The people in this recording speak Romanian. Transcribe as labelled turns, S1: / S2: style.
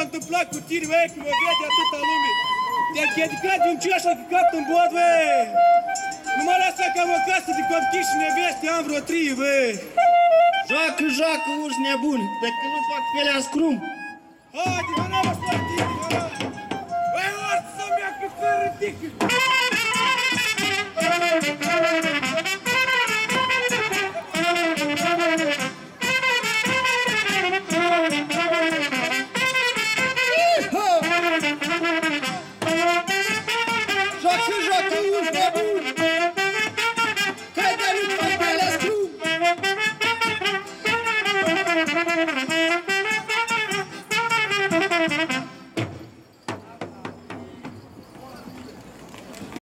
S1: întâmplat cu tine, băi, că mă vede atâta lume. Te-ai chedicat de un ceaș la căcat în bod, băi. Nu mă lasă ca o casă de copii și neveste, am vreo 3, băi.
S2: Joacă, urși nebun, dacă nu fac pelea scrum.
S1: Haide, hana mă sportiv, hana. Băi, orți să-mi ia că fără tică.
S2: Joacă, urși nebun. Crede-l în pelea scrum.